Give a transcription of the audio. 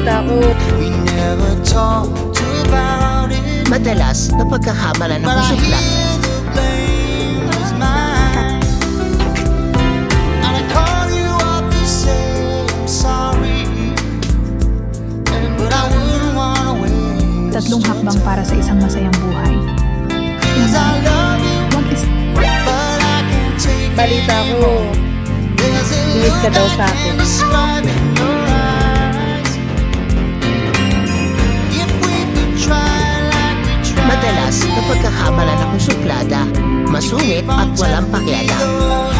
balita ko. Madalas, napagkakamalan ako supla. Tatlong hakbang para sa isang masayang buhay. Balita ko, miss ka daw sa akin. Madalas, napagkakamalan akong suplada, masungit at walang pakialam.